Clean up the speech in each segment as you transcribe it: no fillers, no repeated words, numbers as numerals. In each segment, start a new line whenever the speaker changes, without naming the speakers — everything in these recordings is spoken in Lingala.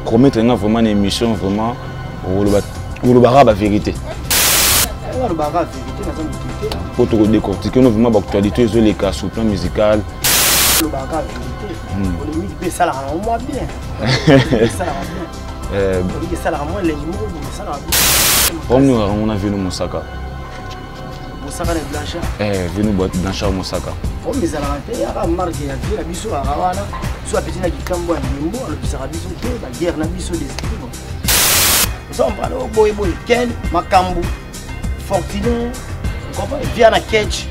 promettre vraiment une émission vraiment la vérité. Pour te décortiquer vraiment l'actualité sur les cas sur le plan musical. On a vu nous Moussaka.
Moussaka est Blanchard.
Venu Blanchard Moussaka.
On mes alaraté, à marque ya vie la biso à Rawana, soit petit na Kikambo à Nimbo, le bisara biso la guerre na biso des esprits. Nous on parle au boy Ken, Makambu, Fortuné, comment Viana Ketch,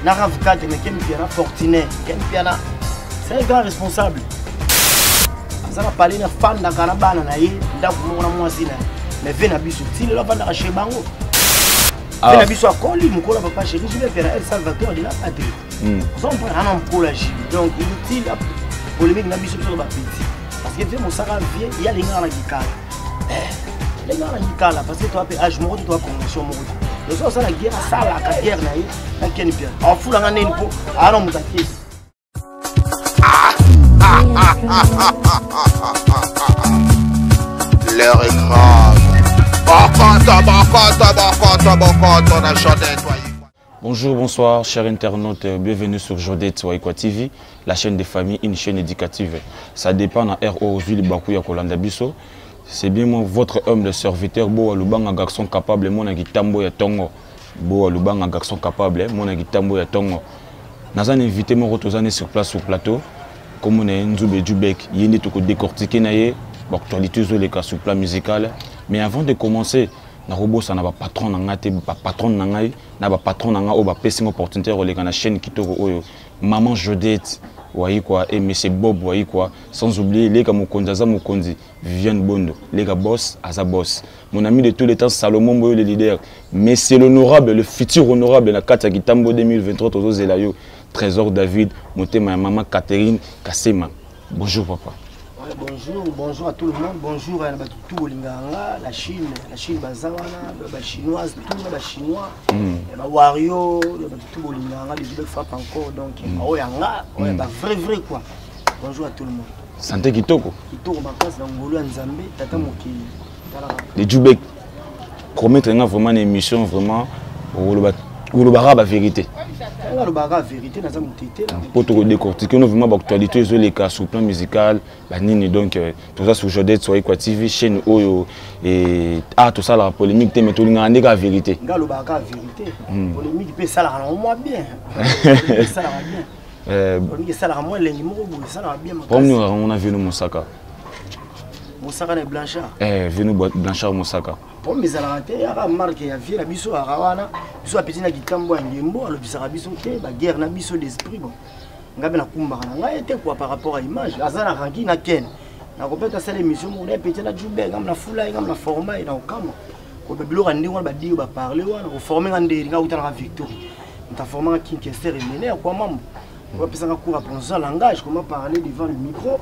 Naravkat mais Ken Piana Fortuné, Ken Piana. C'est un grand responsable. Ça va parler na fan da Karabana na ye, da ko na moi sina. Mais vient na biso, si le va na chez Bango. Vient na biso a Koli, mon cola papa chéri, je vais faire El Salvador de la patrie. On prend un homme pour la Chine. Donc il est utile pour les mecs na biso sur la petit. Parce que fait mon saga vieux, il y a les gars qui calent. Les gars qui calent parce que toi après âge mort toi convention mort. Le soir ça la guerre, ça la guerre na ye, na ken bien. En fou la ngane po, alors mon taquet.
L'heure est grave. On a chanté.
Bonjour, bonsoir, chers internautes, bienvenue sur Jodé Tsoaïkwa TV, la chaîne des familles, une chaîne éducative. Ça dépend de RO Ville Bakouya Kolanda Bisso. C'est bien moi, votre homme de serviteur, Boa Lubanga, garçon capable, mon agitambo ya tongo. Boa Lubanga, garçon capable, mon agitambo ya tongo. Nous avons invité mon retour sur place au plateau. Comme on est Nzoube Djubek, il y a tout décortiqué l'actualité sur les cas sur le plan musical. Mais avant de commencer, na robot ça n'a pas patron n'angate pas patron n'angai n'a pas patron n'anga au bas pèse une opportunité pour les gars na chaîne qui toko oyo maman Jodette wayi quoi et monsieur Bob wayi quoi sans oublier les gars Mukonza Mukonzi Viviane Bondo les gars boss Aza boss mon ami de tous les temps Salomon Boyo le leader mais c'est l'honorable le futur honorable na Katia Kitambo 2023 aux Zelayo Trésor David Motema maman Catherine Kassema. Bonjour papa.
Bonjour à tout le monde, bonjour à tout Linganga, la Chine Bazawana, la chinoise, tout les chinois, les Wario, tout Linganga, les Jubek frappent encore donc Oyanga, vrai quoi. Bonjour à tout le monde.
Santé Kitoko.
Kitoko vacances dans Ngolo Nzambe, Tata Mokili.
Les Jubek promettre vraiment une émission vraiment pour le barab à vérité.
Le barab à vérité, nous avons été là.
Pour te décortiquer vraiment l'actualité sur les cas sur le plan musical, donc tout ça sur Jodette Tsoaïkwa TV, chaîne Oyo et tout ça la polémique, mais tout le monde a la vérité.
Le barab à vérité, polémique peut ça la moins bien. Ça la bien. Polémique ça la moins les numéros, ça la bien.
Comme nous on a vu nous Moussaka.
Moussaka et Blanchard.
Venu Blanchard Moussaka.
Pour mes alaraté, à marque ya vie la biso à Rawana, biso petit na Kitambo à Nimbo, le bisara biso te, la guerre na biso d'esprit bon. Ngabe na kumba na été quoi par rapport à image, azana rangi na ken. Na kopeta sala émission mon petit na Djubek, ngam na fula, ngam na format na okama. Ko bebilo randi on ba dire ba parler wana, ko former ngande nga uta na victoire. On t'a formé un Kinchester et mené quoi maman. On va passer un cours à penser langage, comment parler devant le micro.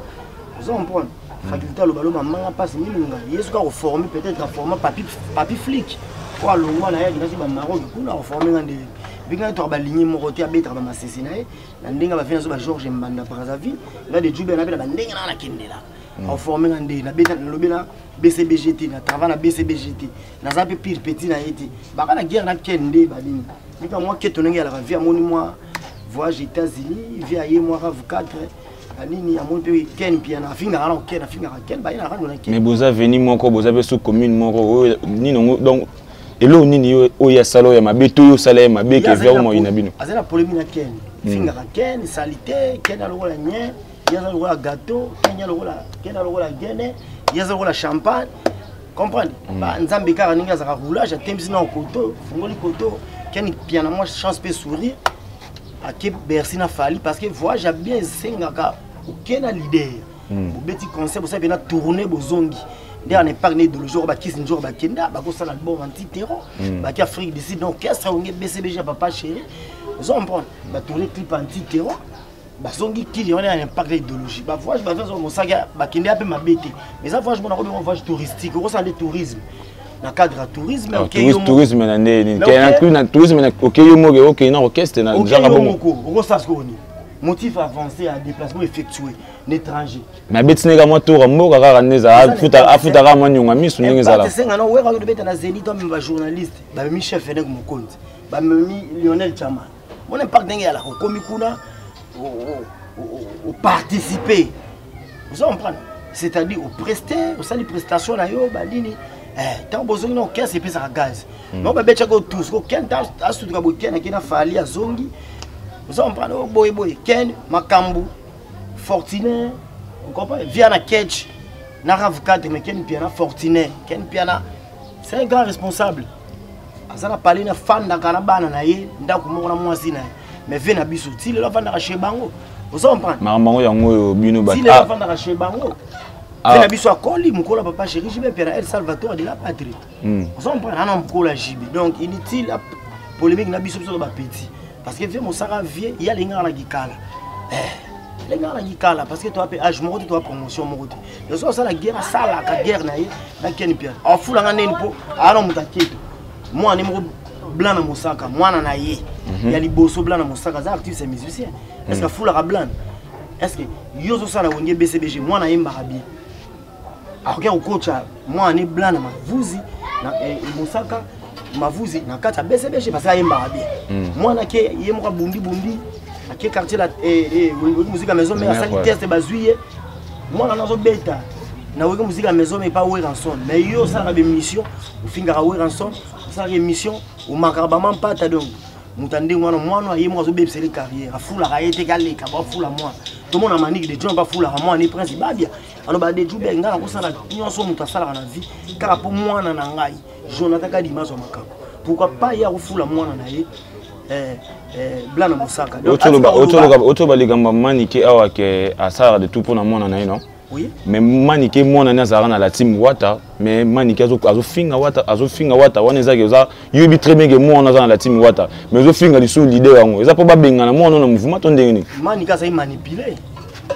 Vous en prenez. Faculté le ballon maman passe minunga yesu ka reformer peut-être à former papi flic quoi le moi na ya ngasi ba Maroc kuna reformer ngande binga to ba ligne mo roté abetra ba masesina na ndinga ba fina zo ba Georges Mbanda Brazzaville na de Djubek na bela ba ndinga na kendela reformer ngande na beta na lobela BCBGT na travail na BCBGT na za pe pire petit na été ba na guerre na kende ba dini nika moi ke tonenge la vie amoni moi voyage États-Unis via ye moi RAV 4
mais vous avez venu moko vous avez sous commune moko ni donc et là ni o ya salo ya mabeto salaire mabe ke vers moi inabino
azana polémique na ken finga ken salité ken a lokola nyen yaza lokola gâteau ken a lokola gene yaza lokola champagne comprendre ba nzambe ka ninga za roulage a temsi na koto fungoli koto ken piana moi chance peut sourire à qui Bercy n'a fallu parce que voyage bien sengaka aucun leader au petit conseil vous savez na tourner bozongi dès on est parlé de le jour ba kiss jour ba kenda ba ko ça l'album anti terror ba qui Afrique décide orchestre on BCBG papa chéri vous en prendre ba tourner clip anti terror ba zongi qui on a un impact d'idéologie ba voyage ba faire mon saga ba kenda peu ma bête mais ça voyage mon un voyage touristique on ça le tourisme dans cadre tourisme
tourisme na tourisme na OK yo mo OK na orchestre na
déjà bon ko ça ce qu'on motif avancé à déplacement effectué étranger.
Mais betine ka moi tour mboka kaka neza afuta ka moi nyonga misu ndenge zala.
Senga no weka ko beta na Zénith toi même journaliste, ba mi chef Fenech Mokonzi, ba mi Lionel Tchama. Mon impact ndenge ala ko komi kuna au participer. Vous comprenez? C'est-à-dire au prester, au sali prestation na yo ba dini tant besoin no caisse et pesa gaz. Non ba betcha ko tous ko ken ta asu ka bo ken na fali azongi. Vous comprenez? Boy ken makambu Fortuné, vous comprenez? Via na catch, na avocat mais ken piana Fortuné, ken piana. C'est un grand responsable. Azana parler na fan da kanabana na ye, ndako mo na mwasi na. Mais vient na biso, ti le vanda ka chebango. Vous comprenez?
Mamango yango bino ba.
Ti le vanda ka chebango. Vient na biso akoli mukola papa chéri jibe piana El Salvatore de la patrie. Vous comprenez? Ana mukola jibe. Donc inutile la polémique na biso ba petit. Parce que vient mon sara vie, il y a les ngana gikala. Les gars qui calent parce que tu as âge mort tu as promotion mort le soir ça la guerre ça la guerre na ken pia en fou la ngane po alors mutaketo moi numéro blanc na mosaka moi na ye il y a liboso blanc na mosaka za actif c'est musicien est-ce que fou la blanc est-ce que yozo ça la wonge BCBG moi na yemba bien alors que au coach moi na blanc na mavuzi na mosaka mavuzi na kata BCBG parce que yemba bien moi na ke yemba bundi à quel quartier la musique à maison mais à ça les tests bazuye moi on a zo beta na weka musique à maison mais pas ouais ranson mais yo ça la mission au finga ouais ranson ça la mission au makarabama pata donc mutande moi no yemo zo bebe c'est les carrière a fula ka été galé ka ba fula moi tout le monde a manique de John ba fula moi ni prince babia alors ba de jube ngana ko sala nyonso muta sala na vie car pour moi na ngai Jonathan Kadima zo makako pourquoi pas ya ko fula moi na ye blanc na mosaka
otoba ligamba manike awa ke asara de tout pour na mona na non oui mais manike mona na zara na la team wata mais manike azo finga wata wana ezaki za yubi très bien que mona na la team wata mais azo finga li sous leader yango eza po ba benga na mona na mouvement to ndenge ni
manike ça manipuler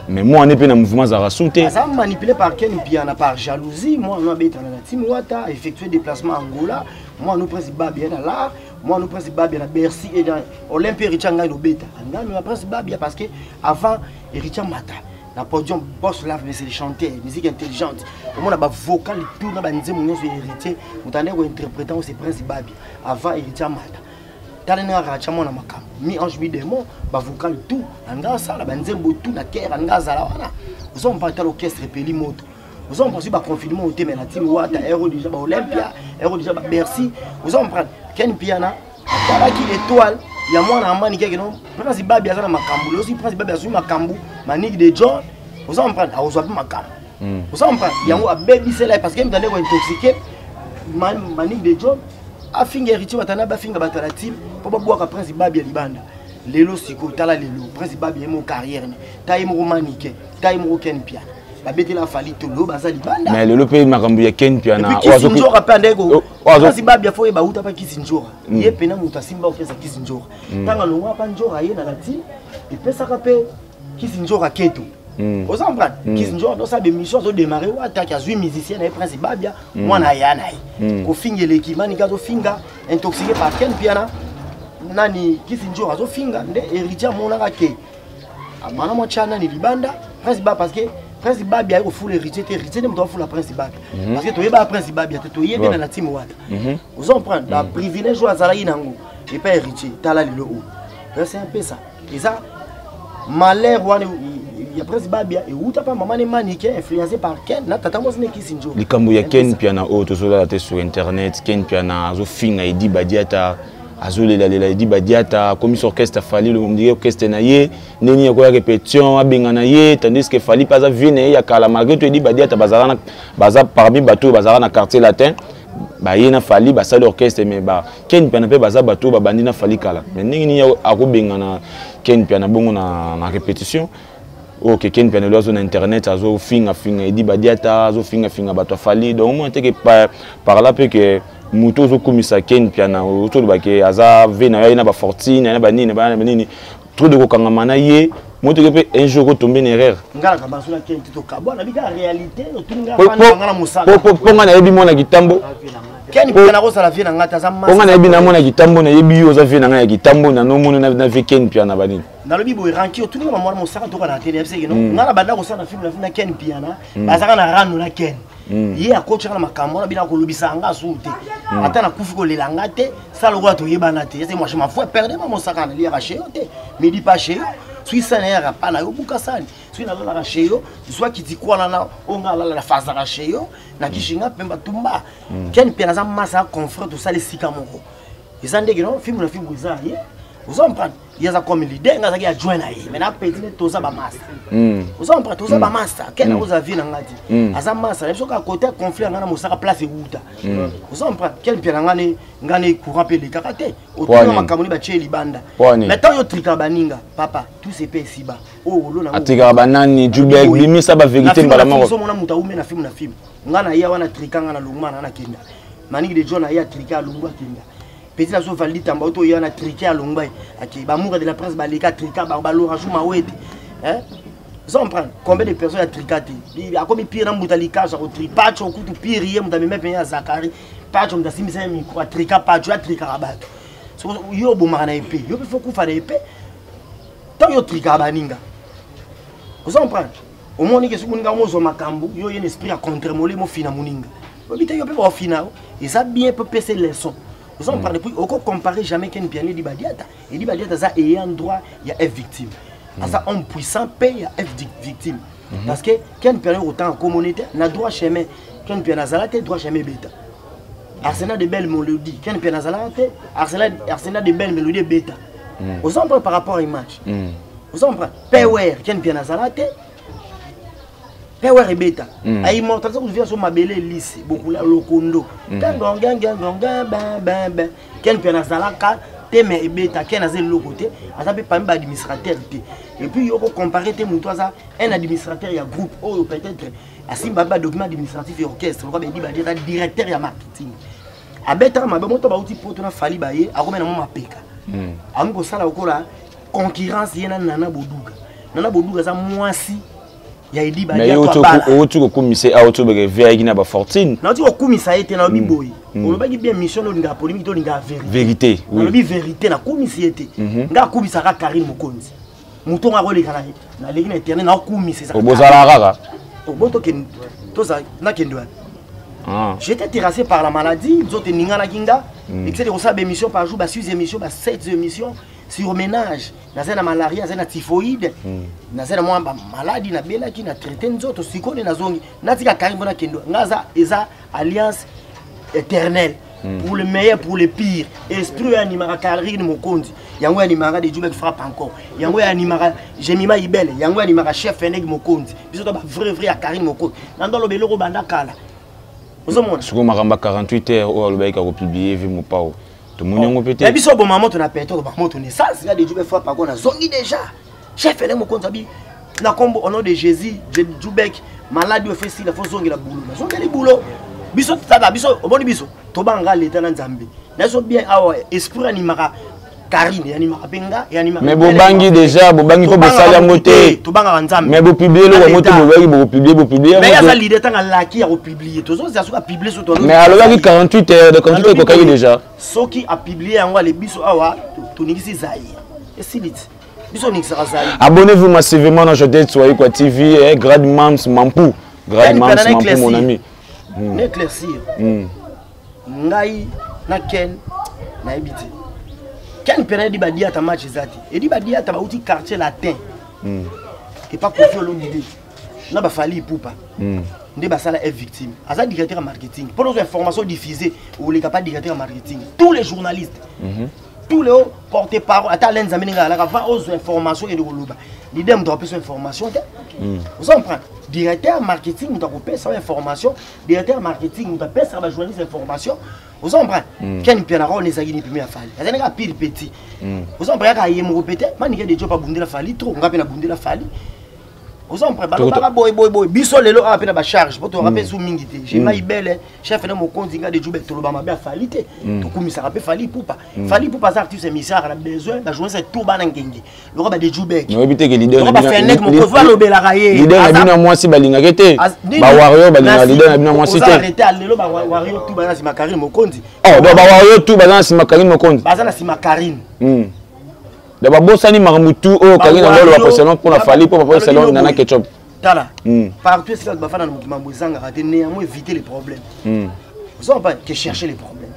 mais moi on est dans mouvement zara souté
ça manipulé par Ken Piana par jalousie moi on a bêta na la team wata effectuer déplacement Angola moi nous principal bien là moi nous principal bien à Bercy et dans Olympie Richanga no bêta nous principal bien parce que avant Richard Mata la podium boss là mais c'est les chanteurs musique intelligente au moins on a vocal tout na banze mon héritier mutande ko interprétant c'est principal bien avant Richard Mata talena rachamo na makam mi ange bi démon ba vocal tout anga ça la banze tout na kera anga za la wana nous sommes pas l'orchestre peli moto nous avons pensé à confinement au thème la team Wata Aero déjà Olympia Aero déjà Bercy nous avons prendre Ken Piana qui étoile il y a moi na mani qui non prince babia ça na makambu aussi prince babia sur makambu manique de John nous avons prendre à ozo makambu nous avons prendre il y a moi baby c'est là parce que me d'aller intoxiqué manique de John a finga héritier watana ba finga batala team pour boire prince babia libanda lelo siko tala lelo prince babia mon carrière taille mo manique taille mo Ken Piana la bête la fali tout le bazali banda
mais le pays makambu ya Ken Piana
oazo njora pandego kasi babia fo ba uta pa kisinjora ye pena muta simba okesa kisinjora tanga longa pa njora ye na lati et pesa ka pe kisinjora keto aux emprunts kisinjora do sa be mission zo démarrer ou attaque azui musicien na prince babia mwana yana ko finga l'équipement ni gazo finga intoxiqué par Ken Piana nani kisinjora zo finga nde héritier mona ka ke amana mo chana ni libanda prince ba parce que prince babia ko fule héritier ne me doit fule prince babia parce que to yeba prince babia to yeba na la team wata vous en prendre la privilège wa zala inango et pas héritier tala le haut c'est un peu ça et ça malheur wana ya prince babia et uta pa maman manique influencé par Ken na tata mo sne kisinjo
likambo ya Ken Piana auto sur sur internet Ken Piana zo finga idi badiata azolela idi badiata comme orchestre fali le dire orchestre na ye neni ya ko répétition abenga na ye tandis que fali pas vine ya kala malgré tout idi badiata baza parmi bateau baza na quartier latin ba ye na fali ba salle orchestre mais ba Ken Piana pe baza bateau ba bandi na fali kala mais neni ya akobenga na Ken Piana bongo na répétition OK Ken Piana lozo na internet azo finga idi badiata azo finga bato fali donc moi te que par là peut que muto zo komisa Ken Piana autour ba ke aza vena ya na ba fortune na ba nini trop de kokangama na ye moto ke un jour ko tomber une erreur
ngala ka basula Ken to kabwa na bika réalité otunga fana ngala musaka
ponga na yebi mona kitambo
Ken Piana ko sala vie na ngata za massa
ponga na yebi na mona kitambo na yebi yo za vie na ngaya kitambo na no mona na vie Ken Piana ba nini
dans le bibo ranki tout le monde moi mon saka to kana télé c'est non ngala banda ko sana film na ken piana bazaka na rano na ken ye akocha na makambo na bina ko lobisa nga sute ata na kufi ko lelanga te ça le roi to yebana te c'est moi je m'en fous perdre mon saka na lira chez te me di pas chez suis ça na pas na yo bukasani suis na la chez yo soit qui dit quoi na onga la phase na chez yo na kishinga pemba tumba ken piana za massa confrère tout ça les sika moko izande que non film na film za ye vous en prenez il y a comme l'idée nga zaki adjoint na ye maintenant petit to za ba massa vous en prenez to za ba massa ken vous avez na ngati aza massa les soka côté conflit ngana mosaka place euta vous en prenez quel piana ngane courant pe les karaté autour makamoni ba cheli banda maintenant yo trika baninga papa tout c'est pas si bas oh lo na
atika banani jubek bimi ça ba vérité mbala moko
so mona muta ume na film ngana ya wana trika ngana lungma na kenda maniki de jona ya trika lungwa kenda petit la so valide tamba auto ya na trika ya lungba aki ba moura de la presse ba leka trika ba lo rajou ma wete hein vous en prenez combien de personnes à tricate il a comme pire na muta likaza au tripacho au kutu pire ye muta meme pe ya Zakari pacho muta simisa micro trika pacho ya trika rabato so yo bo marana épée yo faut ku fa na épée tant yo trika baninga vous en prenez au moins que ce moninga mozo makambu yo un esprit à contre-moler mo fina moninga obité yo pe ba fina et ça bien peut passer les sons vous en prenez puis on comparer jamais qu'un piano di badiata et di badiata ça ayant droit il y a F victime à ça homme puissant paye il y a F victime parce que qu'un piano autant en communauté n'a droit chemin qu'un piano zalate droit chemin bêta Arsenal de belles mélodies qu'un piano zalate Arsenal de belles mélodies bêta vous en prenez par rapport à image vous en prenez Power qu'un piano zalate Power et bêta a immortalisé vous vient sur ma belle lisse beaucoup la lokondo quel piano zalaka teme et bêta qui est dans le côté ça peut pas même administrateur et puis il faut comparer tes moutons ça un administrateur il y a groupe oh peut-être assez baba document administratif et orchestre on va dire bah directeur et marketing à bêta ma moto ba outil pour na fali ba ye a comme na ma peka am ko sala ko la concurrence yena nana boduga ça mwasi ya idi ba dia to bala
mais tu ko commissaire a auto be via ina ba fortune
na tu ko commissaire ete na bi boy on ba bien mission no nga polémique to nga
vérité
oui na bi vérité na commissaire ete nga komisa ka Karim Mokonzi muto nga ko le kana na legi na eterne na komisa ça
obozala rara
oboto ken to ça na kendo j'étais terrassé par la maladie zote ninga na kinga et que c'est de ça émission par jour ba 6 émissions ba 7 émissions sur ménage na zena malaria zena typhoïde na zena moi maladie na bela qui na traité nzoto sikone na zongi na tika Karim na kendo ngaza eza alliance éternelle pour le meilleur pour le pire esprit animera Karim Mokonzi yango animera de Jubek frappe encore yango animera Jemima Ibele yango animera chef Eneg Mokonzi biso to ba vrai à Karim Mokonzi nando lo beloko banda kala ozomona
siko makamba 48 heures au alobeka ko publier vi mo pao to munyango pété
et biso bo maman to na pété to ba moto naissance ya de Jubek frappe encore na zongi déjà chef Eneg Mokonzi abi na kombo au nom de Jésus de Jubek malade o fait si la faut zongi la boulot na zongi les boulot biso tata biso oboni biso to banga l'état na Nzambe na so bien awa esprit animera Karine animera benga et animera
mais bobangi déjà bobangi ko bosala moté
to banga Nzambe
mais bo publier le moto bo publier
mais ya za l'idée tanga laki ya ko publier to zo za so ka publier so to
mais alors 48 heures de 48 heures ko kayi déjà
so qui a publié yango le biso awa to ningisi zai et silit biso ningisa zai
abonnez-vous massivement dans Jodette Soyikwa TV et Grad Mams Mampou Grad Mams Mampou mon ami
n'éclaircir ngai na ken na ebiti ken pena di badia ta match zati et di badia ta bauti quartier latin et pas confier l'idée na ba fali poupa ndé ba sala est victime asa directeur marketing pour nos informations diffusées ou les capables directeur marketing tous les journalistes tous les porte-parole ata lenza meninga la va aux informations et de koloba l'idée me doit passer information vous en prenez directeur marketing nous avons sa information directeur marketing nous avons sa journaliste information vous en prenez ken pianara on ezaki ni premier fali azana ka pire petit vous en prenez ka yemo répéter manike de job abundela fali trop ngape na bundela fali vous en prenez ba boy biso lelo a pena ba charge pour te rappeler sous mingité j'ai ma ibele chef na Mokonzi nga de Jubek toloba mabe fali te to komisa rappeler fali poupa ça artiste émissaire a besoin la journée c'est tout bana ngenge le roba de Jubek
no bité que leader
na Fennek mon pouvoir lo belaka ye
leader na bino mwasi balinga kete ba wario balinga leader na bino mwasi te
arrêter lelo ba wario tout bana si Karim Mokonzi
oh do ba wario tout bana si Karim Mokonzi
bazana si Karim
D'abord bosani maramutu o Karine ngolo ba salon pour la fali pour pas salon nana ketchup.
Tala. Partout c'est ba fana mukima mbozanga raté néanmoins éviter les problèmes. Vous savez pas que chercher les problèmes.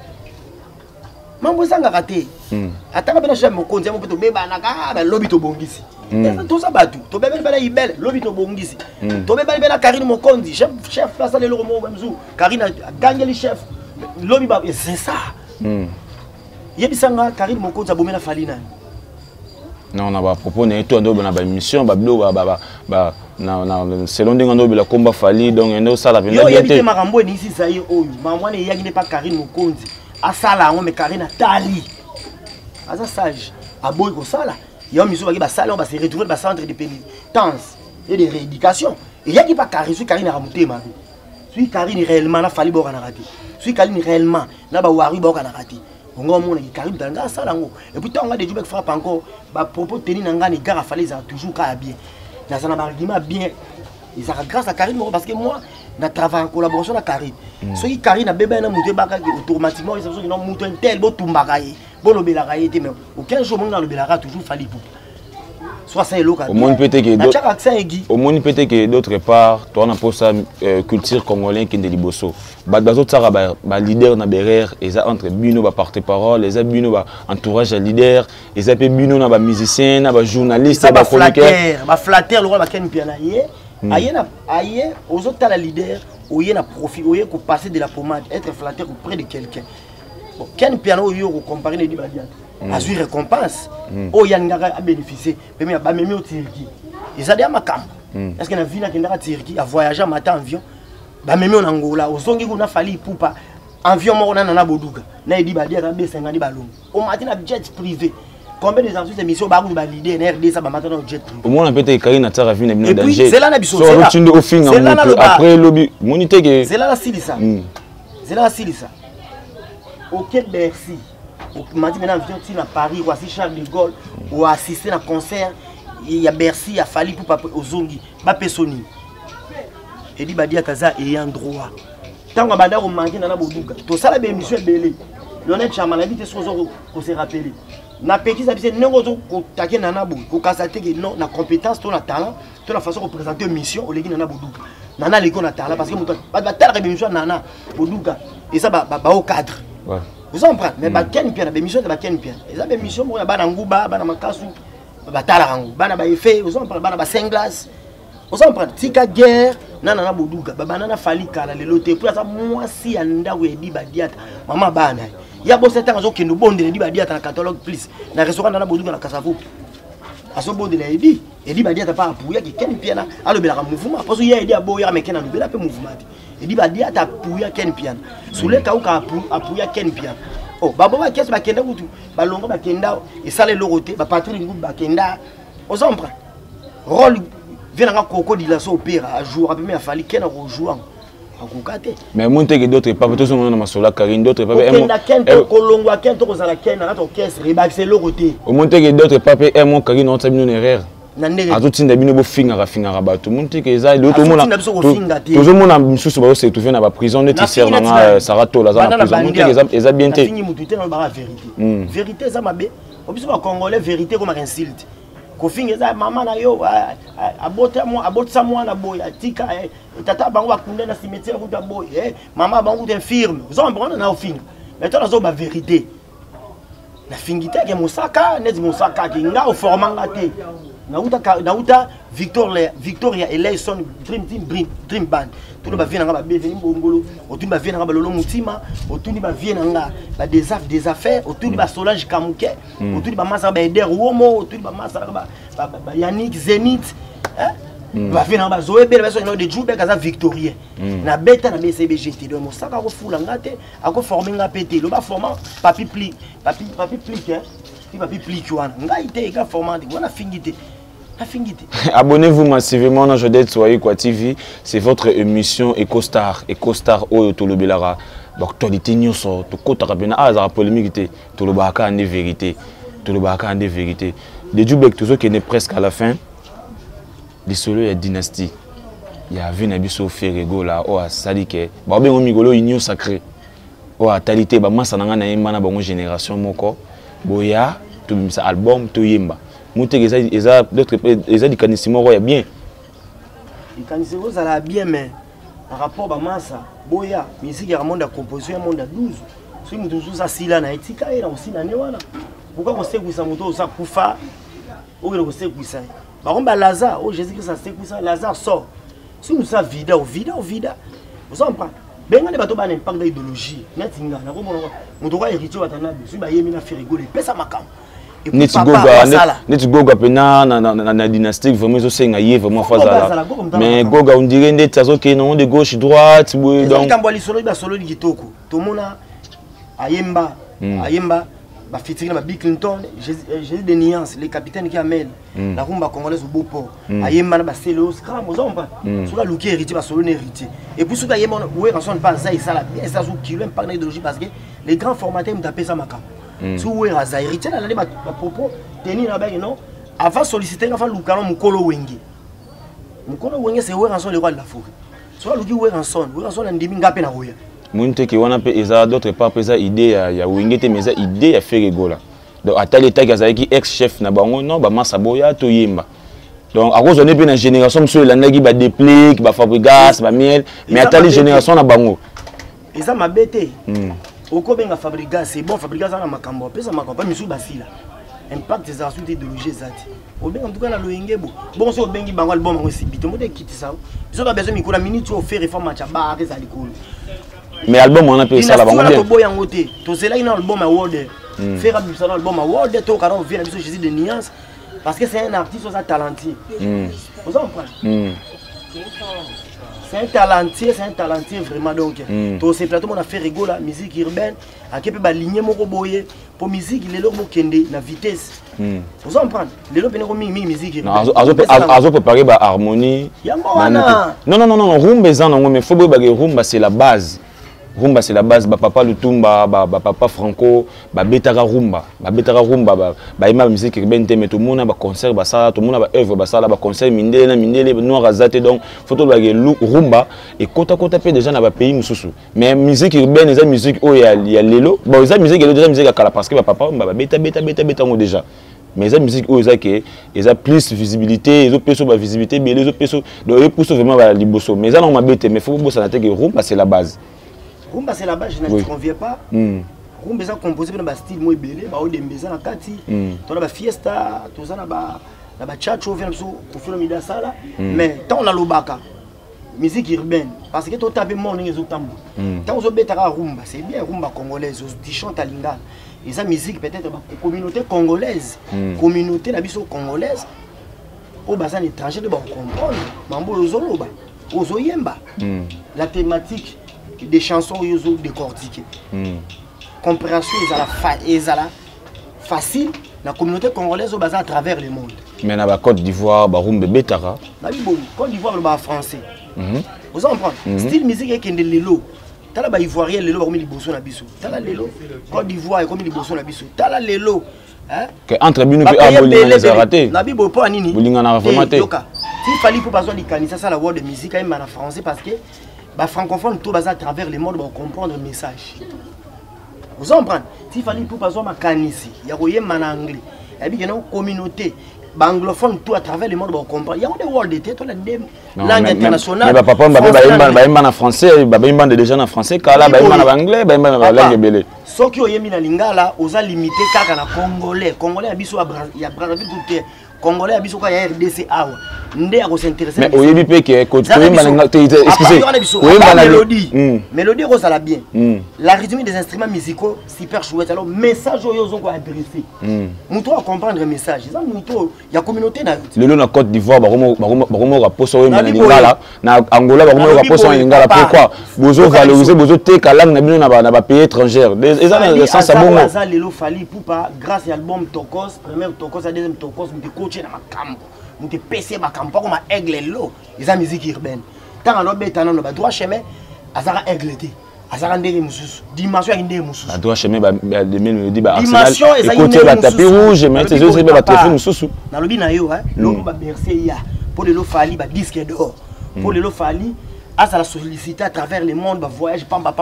Mambozanga raté. Ataka bena chez mokonzi mo peto beba naka ba lobi to bongisi. Tout ça batu. To beba bena ibel lobi to bongisi. To beba bena Karine mokonzi chef place le romo bamzou. Karine a gagné le chef. Lobi ba c'est ça. Yebisanga Karine mokonzi a bomena falina.
Non, on a proposé tout une émission, selon des gens la combat fali donc on ça la
bien. Yo yebite makambo ni ici ça y oyo. Maman ne yagine pas Karine mokonzi. Asala on me Karine tali. Asa sage. Aboy ko sala. Yo miso ba sala on va se retrouver dans centre de pénitence et de rééducation. Et yagi pas Karine, sur Karine a remonté ma vie. Sur Karine réellement na fali bo kana raté. Sur Karine réellement na ba wari bo kana raté. On a mon Karine dans ça là. Et puis on a des gens qui frappent encore. Bah propos tenir n'anga les gars à fallait toujours qu'à bien. Dans un argument bien. Et ça grâce à Karine parce que moi, on travaille en collaboration avec Karine. Ceux qui Karine a bébé na monté baka automatiquement ils sont qui n'ont monté un tel beau tumbagaye. Bon le belagaye était mais aucun jour on a le belara toujours fallu pour. Soit ça est local.
Au monde peut-être que d'autre part, toi on a pour ça culture congolaise qui est de Liboso. Bazo tsara ba leader na berère et ça entre bino ba porte-parole, les bino ba entourage à leader, et ça peut bino na ba musicien, na ba journaliste, ba chroniqueur,
ba flatteur le roi ba ken piana yé. Aïe aux autres la leader, oye na profit, oye ko passer de la pommade, être flatteur auprès de quelqu'un. Bon, ken piano yo ko comparer les dibadiat. Azui récompense. Oh yangara a bénéficié, mais ba même au Turquie. Et ça déjà ma camp. Est-ce que na vie na kendara Turquie a voyager matin en avion? Ba même en Angola, au zongi ko na fali poupa. Avion mo na boduga. Na di ba dia na B50 balon. Au matin na jet privé. Combien des ensuite émissions ba ba leader na RD ça ba matin na jet privé.
Au moins peut-être Karine Tsara vient na danger.
C'est là na biso.
Après lobby, monité que
c'est là la silisa. C'est là la silisa. OK merci. M'a dit maintenant viens à Paris ou à Charles de Gaulle ou assister à un concert il y a Bercy il a fallu pour pas aux zongi ba personi et dit badia kaza et un droit tant que banda ko manquer na boduka to sala be émission belé Lionel Chama la vite sozo ko se rappeler na petit ça bise nengo ko taker na bo ko kasate que non na compétence to na talent to la façon de présenter mission au legi na boduka nana lego na talent parce que muto ba tala émission nana boduka et ça ba au cadre. Ouais. Vous comprenez? Mais Baken Pian, la mission de Baken Pian. Les a mission pour la Nguba, Bana Makasu, Batalangu, Bana Baïfe, vous comprenez? Bana Senglas. Vous comprenez? Tika guerre, Nana Boudouga, Banana Falika, les lotés, pour ça, moi si Anda ou Edi Badiat, Maman Bana. Il y a beau certains qui nous bondent Edi Badiat dans le catalogue, plus. Dans le restaurant Nana Boudouga, dans Kassavou. À ce bon de l'Edi, Edi Badiat n'a pas appuyé, qui Ken Piana, à le bel mouvement. Parce qu'il y a Edi Aboya, mais Ken a le bel mouvement. Edi Badiat a appuyé Ken Piana. Sous les cas où appuyé Ken Piana. Oh, Baba qu'est-ce que Kenda ou tout? Balongo Bakenda, et ça les loroté, Patrick Ngou Bakenda. Aux hommes, rôle vient à Coco de la opéra, à jour, à bien fallu qu'elle rejoue.
Mais mon que d'autres pas, tous on a sur la Karine, d'autres pas.
Colombo, Kento, Rosalaken, à ton caisse, Rebaxé loroté.
Au monte que d'autres pas, et mon Karine, on t'a mis une erreur. A tout le monde a fini à battre. Tout le monde que ça, tout le monde a tout le monde a mis sous bas, c'est tout fait dans la prison, ne tissé dans Sarato, la prison. Ils ont bien été.
Vérité, ça m'a bien. Au plus au Congolais, vérité comme un insulte. Kofinga ça maman na yo abota moi na boy atika tata bango bakunda na cimetière ku boy maman bango t'infirme. Vous en prenez na ofinga. Mais toi na vérité. Na fingite ke Mosaka, nezi Mosaka ki nga o formanga te. Nauta Victoria Eleison Dream Band. Tout le bavien nga bienvenue Bongolo, autour bavien nga Lolo Mutima, autour bavien nga des affaires, autour ba Solange Kamuke, autour ba Massa ba Eder Womo, autour ba Massa ba Yannick Zenith, bavien nga Zoé belle version de Djoubé kaza Victorien. Na beta na BCBGT de Mosaka ko fula ngate, ako former nga pété, lo ba former papi pli
Abonnez-vous massivement dans Jodette Soyekwa TV. C'est votre émission EcoStar. EcoStar au Tolobelara. L'actualité nous sort. Tout côté rapide. Ah, ça polémique. Tout le baka en vérité. Tout le baka en vérité. Les Djoubek, tout ce qui est presque à la fin. Les solo et dynastie. Il y a vu Nabiso Ferrego là. Oh, ça dit que. Babé Omigolo union sacré. Oh, talité. Bah moi ça n'a pas na génération moko. Boya to misa album to yemba muté eza d'autres eza di kanissimo roya bien
di kanissimo ça la bien mais par rapport à massa boya musique ya monde composition monde 12 si mutu ça sila na etika era aussi na ne wana pourquoi on sait que ça mutu ça kufa ou que sait que ça par contre Lazare oh Jésus Christ ça sait que ça Lazare sort si nous ça vida vous en pas benga ne bato ba impact d'idéologie netinga na ko mutu ka héritier watana biso ba yemi na faire rigoler pesa makam
neti goga pena na dynastique vraiment zo senga ye vraiment fazala mais goga on dirait ndeti azoke non de gauche droite
donc tamboli solo ba solo di kitoko to mona ayemba ba fitiri na Bill Clinton Jésus de Nuance les capitaines qui amènent la rumba congolaise au beau port ayemba na ba selo scram aux hommes sur la luki héritier ba solo héritier et puis sur ka yemba ouais rançon pas ça et ça la bien ça sous kilo impact d'idéologie parce que les grands formateurs m'ont tapé ça makam si vous avez un héritier, vous avez un propos, non avant solliciter, avant Lucano Mukolo Wenge. Mukolo Wenge, c'est où rançon le roi de la forêt. Soit le dit où rançon un demi ngapé na roya.
Mounte qui wana pe eza d'autre part pesa idée ya Wenge te mais idée ya faire rigola. Donc à tel état qui ex chef na bango non ba massa boya to yemba. Donc à cause on est bien une génération monsieur l'année ba déplique, ba fabrigas, ba miel, mais à telle génération na bango.
Ils ont ma bête. Oko benga fabrigas c'est bon fabrigas na makambo pesa makambo misu basila impact des astuces d'idéologie zati obenga en tout cas na loyenge bon so bengi bango album ngo sibito mo de kiti ça biso ba besoin mikula minute au faire réforme matcha ba ke za likolo
mais album on a payé ça la bango bien
to boya ngote to c'est là une album award faire un album award to quand on vient biso Jésus de Nuance parce que c'est un artiste ça talentueux vous en comprenez c'est un talentueux vraiment donc to c'est plateau on a fait rigoler la musique urbaine à qui peut ba ligner moko boyer pour musique les loko kende na vitesse vous en prendre les loko pene ko musique urbaine
azo préparer ba harmonie non rumba ezan ngo mais faut ba rumba c'est la base rumba c'est la base ba papa Lutumba ba papa Franco ba betaka rumba ba ima musique urbaine te mais tout monde ba concert ba ça tout monde ba œuvre ba ça ba concert mindele noir azate donc faut to ba rumba et kota pe déjà na ba pays mususu mais musique urbaine eza musique o ya lelo bon eza musique lelo déjà musique akala parce que ba papa ba beta ngo déjà mais eza musique o eza que eza plus visibilité ezo peso ba visibilité mais les autres peso donc e pousse vraiment ba liboso mais eza non ma bête mais faut bossa na te que rumba c'est la base.
Rumba c'est la base, je ne conviens pas. Rumba c'est composé par un style moins belé, bah au dembeza na kati, tu as ba fiesta, tu as na ba chacho vient au fur et à mesure ça là. Mais tant on a l'obaka, musique urbaine, parce que tu tapes mon les autres tambours. Tant on betara rumba, c'est bien rumba congolaise, on chante à linga. Et ça musique peut-être communauté congolaise, communauté la biso congolaise. Au bassin étranger de ba comprendre, mambo lozolo ba, ozoyemba. La thématique des chansons yozo décortiquées. Compréhension est facile. La communauté congolaise au bazar à travers le monde.
Mais na Côte d'Ivoire, ba rumbe betara.
Na bon, Côte d'Ivoire le ba français. Vous en prenez. Style musique est kende lelo. Tala ba ivoirien lelo ba comme liboso na biso. Tala lelo. Côte d'Ivoire est comme liboso na biso. Tala lelo. Hein? Que
entre bino pe aboli les raté.
Na bibo po anini.
Bolinga na vraiment té.
S'il fallait pour besoin de canisa ça la voix de musique quand même en français parce que bah francophone tout à travers le monde pour comprendre le message. Vous en prenez. S'il fallait pour pas ma canisi, il y a rien en anglais. Et puis il y a une communauté anglophone tout à travers le monde pour comprendre. Il y a des words de tête, langue internationale.
Mais papa ba en français, ba déjà en français, kala ba en anglais, ba en langue belé.
Ceux qui ont yemi na lingala, osa limité kaka na congolais. Congolais abiso ya Brazzaville tout Congolais abiso ka ya RDC awa. Ndé a s'intéresser. Mais
oyebi pe que coach excusez.
Mélodie ça la bien. La rythme des instruments musicaux super chouette. Alors message aux gens qu'on adressé. Muto à comprendre le message. Ça muto ya communauté na.
Le na Côte d'Ivoire baromo raposo we maningala na Angola baromo raposo maningala pourquoi bozo valoriser bozo te ka langue na bino na ba pays étrangers. Les sens à bongo.
Ça lelo fali pour pas grâce à l'album Tokos, premier Tokos à deuxième Tokos, me coacher na makambo. Nous te PC ma campagne comme aigle l'eau ils ont musique urbaine tant on bêta non ba droit chemin azara aigle té azara ndenge mususu dimension ndenge mususu
ba droit chemin ba de mélodie ba
dimension
écoutez ba tapis rouge mais ces autres ba téléphone mususu
na lobi na yo hein lobo ba bercer ya pour le fali ba disque d'or pour le fali à ça la solliciter à travers le monde ba voyage pamba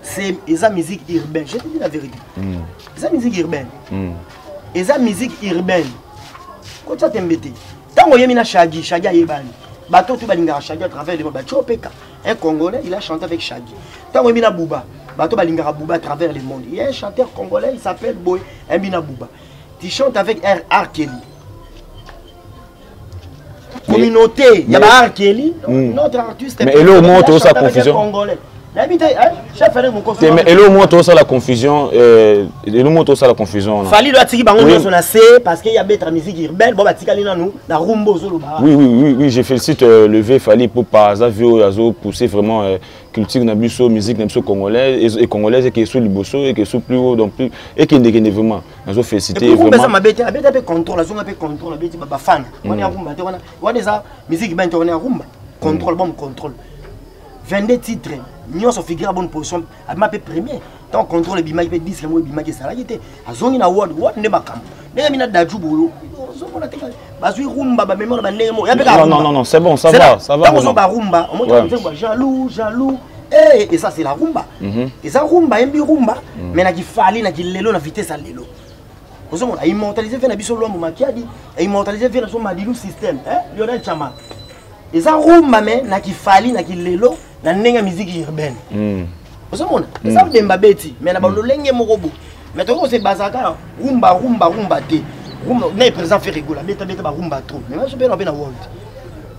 c'est esa musique urbaine je te dis la vérité esa musique urbaine Et ça musique urbaine. Quand ça t'embêté. Tant qu'on y a mis Shaggy, Shaggy a yébani. Bateau tout balingara Shaggy à travers les mots. Un Congolais, il a chanté avec Shaggy. Tant qu'on y a mis Bouba. Bateau balingara Bouba à travers le monde. Il y a un chanteur congolais, il s'appelle Boy Mbina Bouba. Tu chantes avec R. Kelly. Communauté, il y a R. Kelly, notre artiste.
Mais là au moins tu as sa confusion.
Mais
et au moins tu as la confusion. Et au moins tu as la confusion.
Fali doit tirer bango dans son AC parce qu'il y a d'autres musique urbaine. Bon bah tikali na nous, na rumbo zolo ba.
Oui, je félicite lever Fali pour pas Zavio pousser vraiment culture na biso musique na biso congolaise et congolaise et qui est sous liboso et qui est sous plus haut donc plus et qui est vraiment nazo féliciter vraiment.
Ça m'a bête peu contrôle, la zone peu contrôle, bête ba fan. On est à rumba, on est ça musique ben on est à rumba. Contrôle bon contrôle. 22 titres, nous sommes figurés à bonne position, à ma premier. Tant contrôle le bimaki, 10 mois bimaki salarié. À zone in award, what ne bakam. N'est pas d'ajoubo.
Non, c'est bon, ça va.
Quand on va rumba, on dit jaloux. Et ça c'est la rumba. Et ça rumba, rumba, mais na qui fallait na qui lelo na vitesse à lelo. Vous avez immortalisé fait na biso l'homme makiadi, et immortalisé fait na son Madilu système, Lionel Chama. Et ça rumba mais na qui fallait na qui lelo na nenga musique urbaine. Vous avez ça de mbabeti, mais na balo lenge morobo. Mais toi c'est bazaka rumba te. Rumba n'est présent fait rigola, beta ba rumba trop. Mais moi je peux na world.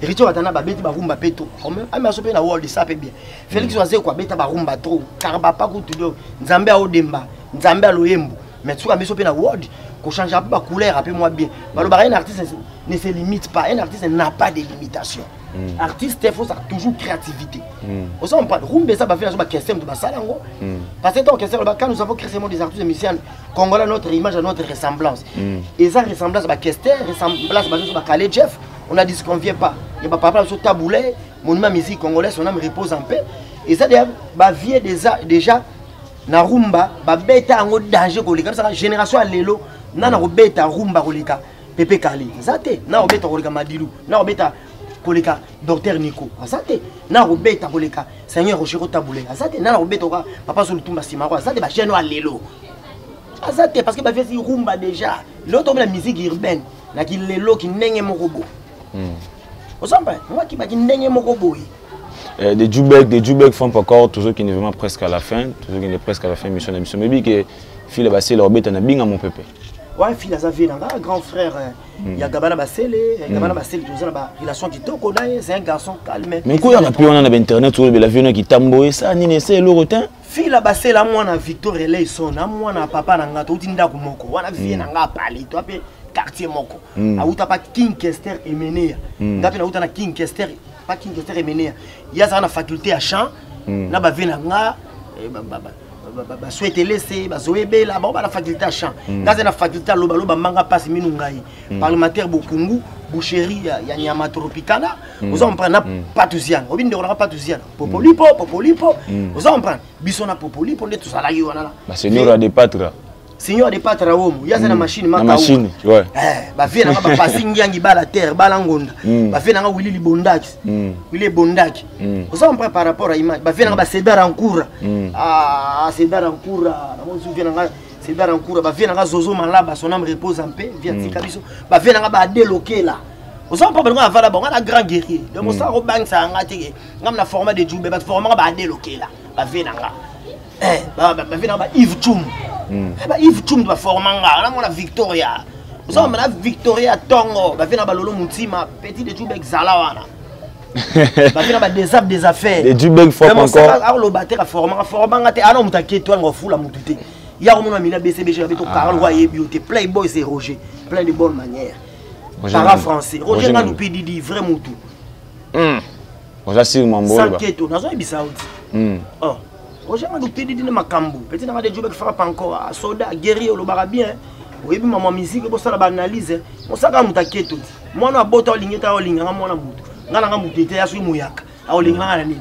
Héritier atana ba beti ba rumba peto. Comme je peux na world ça peut bien. Félix Oazé quoi beta ba rumba trop. Car ba pas ko tudo. Nzambe a odemba, Nzambe a loyembo. Mais tu as mis sur la world, qu'on change un peu la couleur, rappelez-moi bien. Un artiste ne se limite pas, un artiste n'a pas de limitation. Artiste, il faut toujours créativité. Aussi, on parle de ça, va faire la question de Bassalango. Parce que quand nous avons créé des artistes musiciens congolais, notre image, notre ressemblance. Et ça, ressemblance à Kester, ressemblance à Calais Jeff, on a dit qu'on ne vient pas. Il n'y a pas de taboulet, monument musique congolaise, son âme repose en paix. Et ça, vient déjà. Na rumba ba beta ngo danger koleka ça génération à lelo na beta rumba koleka Pepe Kali zate na beta koleka Madilu na beta koleka docteur Nico zate na beta koleka Seigneur Rochero Taboulé zate na beta papa sur le tumba simaro zate ba jeune à lelo zate parce que ba fait rumba déjà l'autre la musique urbaine na ki lelo ki ndenge mokobo osamba moi ki ba ki ndenge mokobo.
Des Djoubek font encore toujours qui est vraiment presque à la fin, toujours qui est presque à la fin mission d'émission. Mais bien que Phil Bassé leur bête en a bien à mon pépé.
Ouais, Phil Azavé, un grand frère, il y a Gabana Bassélé, Gabana Bassélé, tout ça, relation qui te connaît, c'est un garçon calme.
Mais quoi, on a pu on a internet sur la vie qui tamboye ça, ni c'est le rotin.
Phil Bassé, là, moi, on a Victor Eleison, moi, on a papa, on a tout Tinda Kumoko, on a vu un palais, toi, quartier Moko. A où t'as pas King Kester et Ménéa. T'as pas où t'as King Kester. Pas King Kester et Ménéa. Il y a ça la faculté à chant. Na ba venanga souhaiter laisser ba zoebe là ba la faculté à chant. Dans la faculté loba loba manga passe minungai. Parlementaire Bokungu, boucherie ya nyama tropicana. Vous en prendre patouziane. Obin de on patouziane. Popolipo. Vous en prendre bisona popolipo de tout ça là yona.
Ba seigneur des pâtres.
Seigneur de patra womu, il y a une machine,
machine, ouais.
Bah fait na ba passing yangi ba la terre, ba langonda. Bah fait na Willy Bondaki. Willy Bondaki. Vous en par rapport à image. Bah fait na ba Cedar en cours. Ah, Cedar en cours. On se souvient na Cedar en cours. Bah fait na Zozo Malaba, son âme repose en paix, via Tikabiso. Bah fait na ba déloqué là. Vous en pas besoin avant d'abord, on a grand guerrier. De mon ça robang ça ngati. Ngam na format de Djoubé, ba format ba déloqué là. Bah fait na bah fait na ba Yves Tchoum. Yves Tchoum doit former la Victoria. Vous savez, la Victoria Tongo, va venir à Balolo Moutima, petit de Djoubek Zalawana. Va venir à des affaires.
Des Djoubek fort encore.
Alors, le batteur a formé, alors, on t'a quitté, on fout la moutouté. Il y a un ami, BCBG, avec ton Carl Royer, beauté, Playboy, c'est Roger, plein de bonnes manières. Para français. Roger n'a nous dit vraiment tout.
Roger, c'est mon beau.
Sans quête, on a un bisouti. Oh. Roger m'a dit que ma cambo. Petit n'a pas de job qui frappe encore. Soda, guerrier, le barabien. Oui, maman musique, pour ça la analyse. On s'est quand même tout. Moi, on a beau temps ligné, t'as ligné, on a mon amour. On a un bouteille, t'as su mouyak. A ligné, on a la ligne.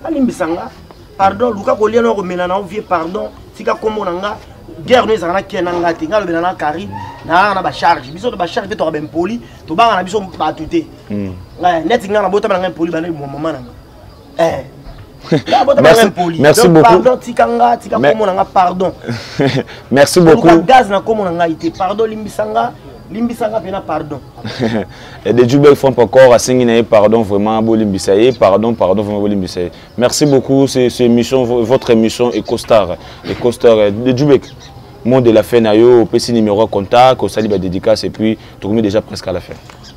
Alimbisanga. Pardon, Luka Kolien, on remet la vie, pardon. Si ka comme on a guerre, nous en a qui en a gâté. On a le benana carré. Na na ba charge. Biso de ba charge, tu as bien poli. Tu vas en a biso ba touté. Net, on a beau temps, on a poli, on a maman.
Merci beaucoup.
Pardon, tikanga, pardon.
Merci beaucoup.
Gaz na komonanga ite pardon limbisanga pena pardon.
Et des Djoubek font encore à signer pardon vraiment bolimbisaye, pardon vraiment bolimbisaye. Merci beaucoup, c'est émission votre émission EcoStar de Djoubek. Mot de la fin nayo, petit numéro contact, au saliba dédicace et puis tout est déjà presque à la fin.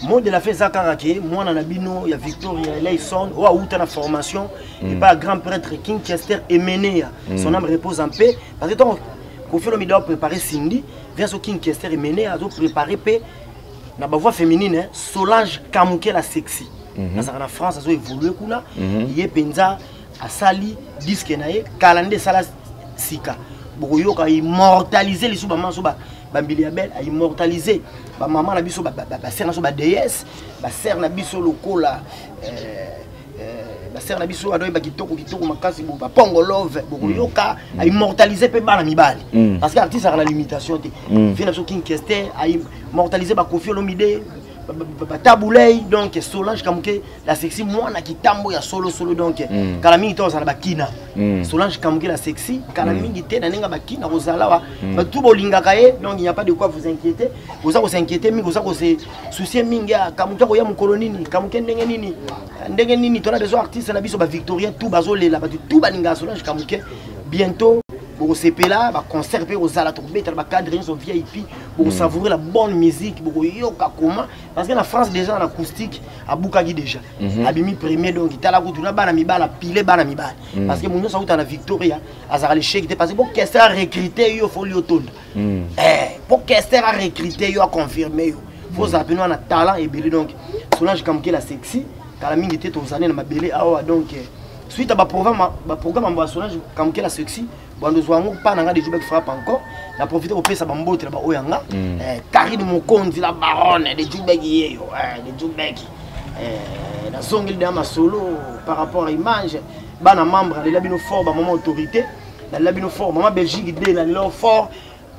Mot de la fin Zakarake, moi na bino ya Victoria Leison ou a na formation et pas grand prêtre King Chester Emenea. Son âme repose en paix parce que donc Kofi Olomide a préparé Cindy, vient sur King Chester Emenea a préparé paix na ba voix féminine Solange Kamouke la sexy. Na en France a évolué kuna, yé penza a sali disque naé calendrier sala sika. Bokoyo ka immortaliser les suba mansoba bambili abel a immortaliser ba maman na biso ba ser na so ba déesse ba ser na biso lokola ba ser na biso adoy ba kitoko makasi ba pongo love bokoyo ka a immortaliser pe bana mibali parce que artiste a la limitation te vient na so King Kester a immortaliser ba Kofi Olomide Taboulay donc Solange Kamouke la sexy moi na kitambo ya solo donc kalami to sana bakina Solange Kamouke la sexy kalami ngite na ninga bakina kozala wa batu bolinga kaye donc il n'y a pas de quoi vous inquiéter vous s'inquiéter mi vous se soucier minga Kamouke ko ya mukolonini Kamouke ndenge nini to na besoin artiste na biso ba Victorien tout bazolela ba tout balinga Solange Kamouke bientôt pour CPLA, va conserver aux ala trompette, va cadrer son VIP pour savourer la bonne musique, pour yoka comment parce que la France déjà en acoustique à Boukagi déjà. Abimi premier donc il t'a la route na bana mi bala pile bana mi bala parce que mon ça out à la Victoria, azara les chèques parce que pour qu'est-ce à recruter yo faut lui autonome. Pour qu'est-ce à recruter yo à confirmer yo. Faut s'appeler on a talent et belé donc Solange Kamouke la sexy, kala mingi té ton année na ma belé ah donc suite à programme en Solange Kamouke la sexy. Bon, nous avons pas de Djoubek frappe encore. La profité au pays, ça va m'embêter là-bas. Oyanga, Karine Mokondi, la baronne de Djoubek, de Djoubek. La zongile de ma solo par rapport à l'image. Bana membre, les labino fort, maman autorité. La labino fort, maman Belgique, des la fort.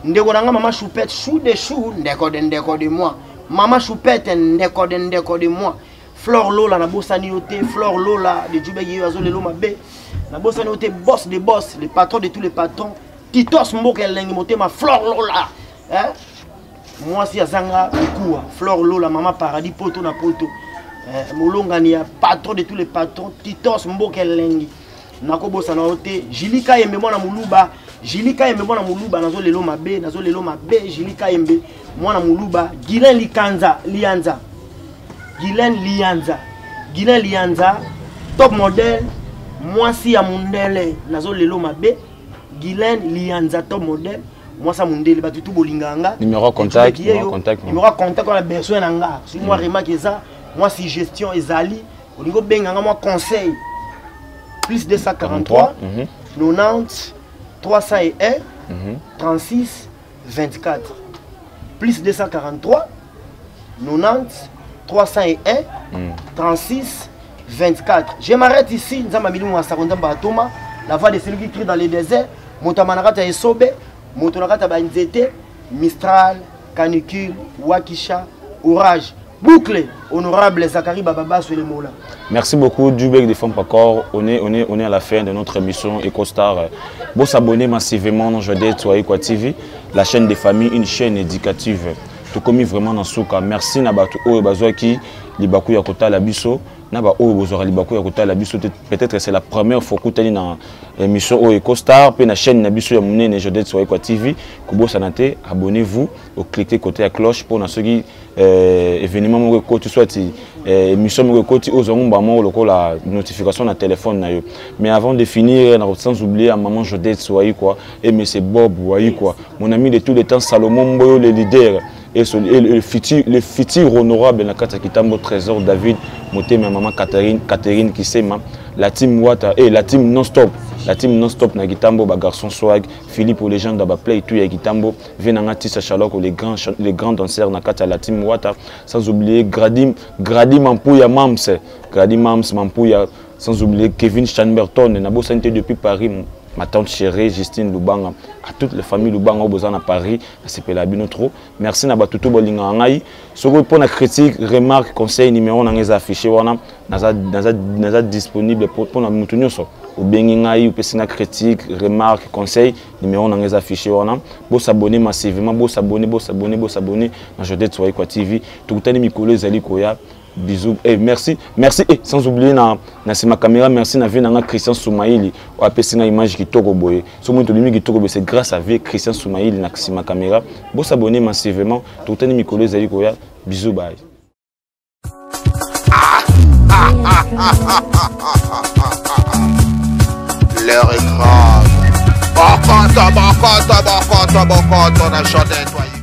Ndegonanga maman choupette, chou de chou, ndeko de moi. Maman choupette, ndeko de moi. Flore Lola, na bossani yote, Flore Lola, de Djoubek, azole lo mabe. La boss a été boss des boss, les patrons de tous les patrons. Titos Mboke Lengi ma Flore Lola. Hein? Moi si Azanga Koua, Flore Lola, maman paradis poto na poto. Molonga ni patron de tous les patrons. Titos Mboke Lengi. Nako boss na ote. Jilika yembe mwana muluba. Jilika yembe mwana muluba nazo lelo mabe, Jilika yembe mwana muluba. Gilen Lianza. Gilen Lianza. Top modèle. Moi si à Mundele nazo lelo mabe Gilen Lianza top modèle moi ça Mundele ba tout bolinganga
numéro contact
on a besoin nanga si moi remarque ça moi si gestion ezali au niveau benganga moi conseil plus 243 90 301 36 24 plus 243 90 301 36 24. Je m'arrête ici, nous avons mis la voix de celui qui crie dans les déserts, Montamanarata et Sobe, Montamanarata Banzete, Mistral, Canicule, Wakisha, Orage, Boucle, honorable Zachary Bababa sur les mots là.
Merci beaucoup, Djoubek de Fompakor. On est à la fin de notre émission EcoStar. Vous s'abonnez massivement dans Jodette sur Equa TV, la chaîne des familles, une chaîne éducative. Tout comme vraiment dans Souka. Merci Nabatu Oebazouaki, Libakou Yakota Labiso. Peut-être que c'est la première fois que tu es dans l'émission EcoStar, puis la chaîne Nabiso Yamune Jodette sur Equa TV. Kubo Sanate, abonnez-vous, cliquez côté à cloche pour ceux qui événements tu souhaites émission la notification dans téléphone. Mais avant de finir, sans oublier à maman Jodette sur Equa et monsieur Bob quoi, mon ami de tous les temps Salomon Boyo le leader. Et le futur honorable Nakata Kitambo Trésor David Moté ma maman Catherine qui sait la team Wata et la team non-stop na Kitambo ba garçon swag Philippe ou les gens d'aba play tout ya Kitambo Venanga Tissa Chalok les grands danseurs Nakata la team Wata sans oublier Gradim Mampouya Mams Gradim Mams Mampouya sans oublier Kevin Chamberton na bo santé depuis Paris ma tante chérie Justine Lubanga, à toutes les familles Lubanga au besoin à Paris, à Sepelabino trop. Merci na batutu bolinga ngai. Soko pour la critique, remarque, conseil numéro na ngeza affiché wana naza disponible pour na mutu nyonso. Ou bengi ngai ou pesina critique, remarque, conseil numéro na ngeza affiché wana. Bo s'abonner massivement, bo s'abonner na Jodette Waikwa TV. Tukutani mikolo ezali koya. Bisous et merci et sans oublier na ma caméra merci na vie na Christian Soumaïli ou apesi na image qui toko boye so mo to limi qui toko boye c'est grâce à vie Christian Soumaïli na ma caméra bo s'abonner massivement tout tani mikolo ezali koya bisous bye
L'heure est grave. Bon, on a chanté, toi.